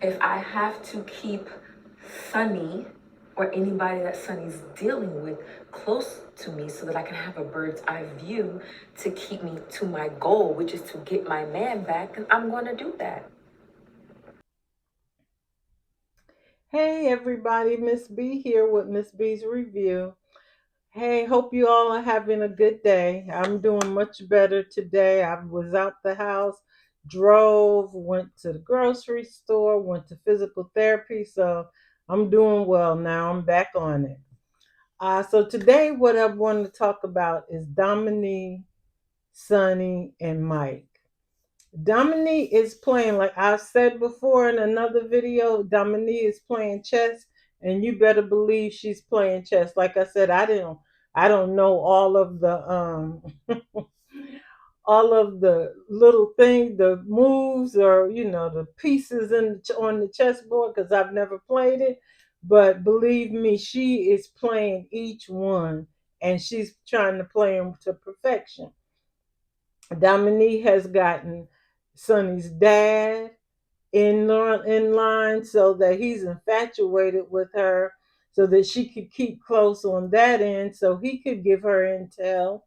if I have to keep Sunny or anybody that Sunny's dealing with close to me so that I can have a bird's eye view to keep me to my goal, which is to get my man back, then I'm going to do that. Hey everybody, Miss B here with Miss B's review. Hey, hope you all are having a good day. I'm doing much better today. I was out the house, drove, went to the grocery store, went to physical therapy, so I'm doing well now. I'm back on it. So today what I want to talk about is Domini, Sonny, and Mike. Domini is playing, like I said before in another video, Domini is playing chess, and you better believe she's playing chess. Like I said, I don't know all of the all of the little things, the moves, or the pieces on the chessboard because I've never played it. But believe me, she is playing each one, and she's trying to play them to perfection. Dominique has gotten Sonny's dad in line so that he's infatuated with her so that she could keep close on that end so he could give her intel.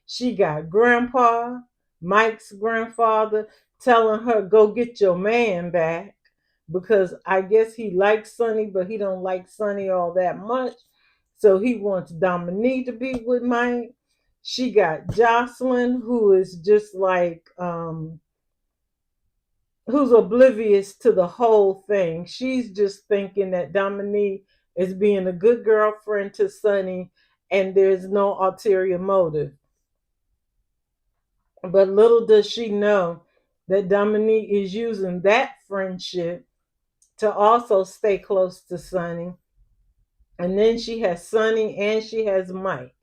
She got grandpa, Mike's grandfather, telling her go get your man back because I guess he likes Sonny, but he don't like Sonny all that much. So he wants Dominique to be with Mike. She got Jocelyn, who is just like who's oblivious to the whole thing. She's just thinking that Dominique is being a good girlfriend to Sonny and there's no ulterior motive. But little does she know that Dominique is using that friendship to also stay close to Sonny. And then she has Sonny and she has Mike.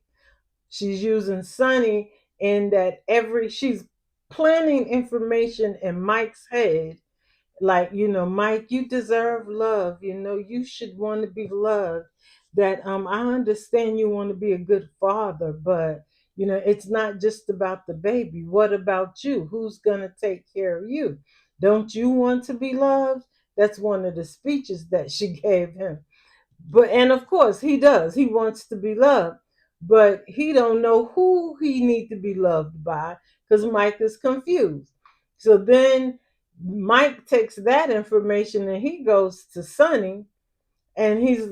She's using Sonny in that she's planting information in Mike's head. Like, Mike, you deserve love. You should want to be loved. That I understand you want to be a good father, but it's not just about the baby. What about you? Who's gonna take care of you? Don't you want to be loved? That's one of the speeches that she gave him. And of course he does. He wants to be loved, but he don't know who he need to be loved by because Mike is confused. So then Mike takes that information and he goes to Sonny and he's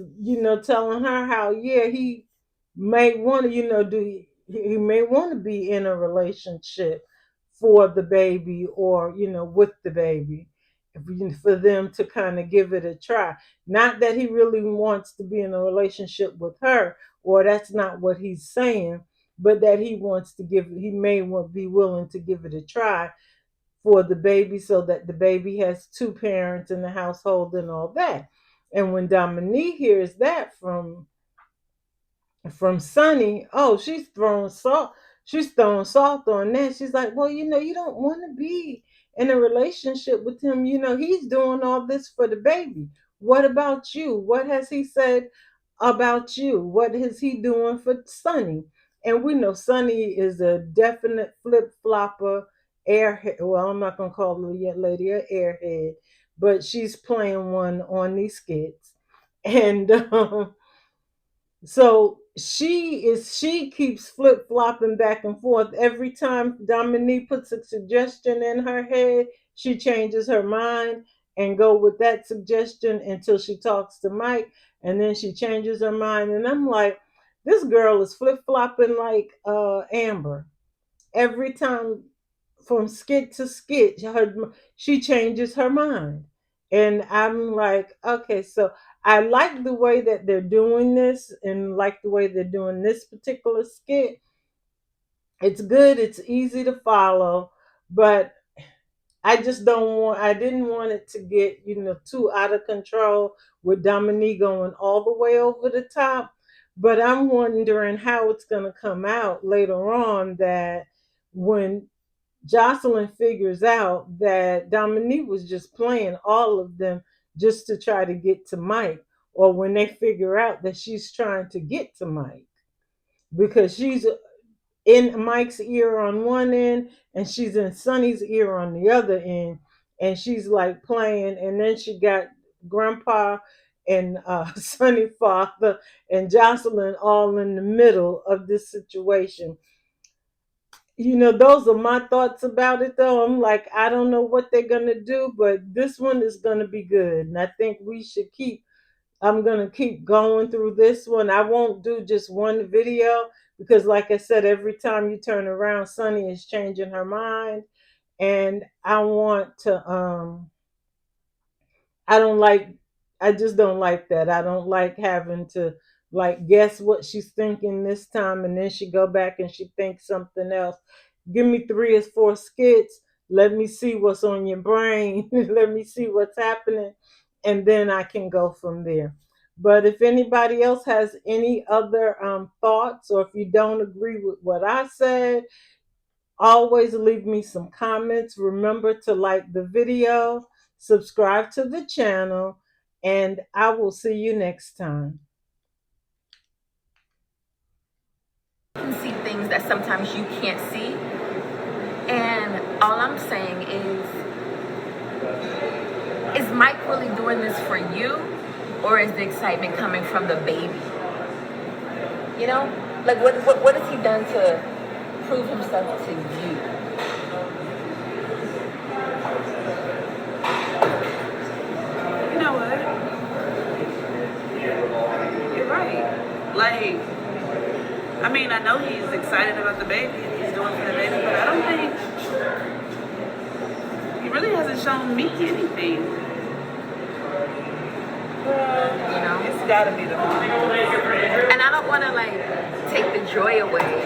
telling her how he may want to do he may want to be in a relationship for the baby or with the baby for them to kind of give it a try. Not that he really wants to be in a relationship with her, or that's not what he's saying, but that he may be willing to give it a try for the baby so that the baby has two parents in the household and all that. And when Dominique hears that from Sunny, oh, she's throwing salt on that. She's like, well, you don't want to be in a relationship with him. He's doing all this for the baby. What about you? What has he said about you? What is he doing for Sunny? And we know Sunny is a definite flip flopper, airhead. Well, I'm not gonna call the young lady an airhead, but she's playing one on these skits, and so she keeps flip flopping back and forth. Every time Dominique puts a suggestion in her head, she changes her mind and go with that suggestion until she talks to Mike, and then she changes her mind. And I'm like, this girl is flip flopping like Amber. Every time from skit to skit, she changes her mind. And I'm like, okay, so I like the way that they're doing this and like the way they're doing this particular skit. It's good, it's easy to follow, but I didn't want it to get, too out of control with Dominique going all the way over the top. But I'm wondering how it's going to come out later on that when Jocelyn figures out that Dominique was just playing all of them just to try to get to Mike, or when they figure out that she's trying to get to Mike because she's in Mike's ear on one end and she's in Sonny's ear on the other end. and she's like playing, and then she got Grandpa and Sunny Father and Jocelyn all in the middle of this situation. Those are my thoughts about it, though. I'm like, I don't know what they're gonna do, but this one is gonna be good, and I think we should keep. I'm gonna keep going through this one. I won't do just one video because, like I said, every time you turn around, Sunny is changing her mind, and I want to. I don't like I just don't like that. I don't like having to like guess what she's thinking this time and then she go back and she thinks something else. Give me 3 or 4 skits. Let me see what's on your brain. Let me see what's happening and then I can go from there. But if anybody else has any other thoughts or if you don't agree with what I said, always leave me some comments. Remember to like the video, subscribe to the channel, and I will see you next time. You can see things that sometimes you can't see. And all I'm saying is Mike really doing this for you? Or is the excitement coming from the baby? You know? Like, what has he done to prove himself to you? You know what? You're right. Like, I mean, I know he's excited about the baby and he's doing for the baby, but I don't think he really hasn't shown me anything. You know? It's gotta be the mom. And I don't want to, like, take the joy away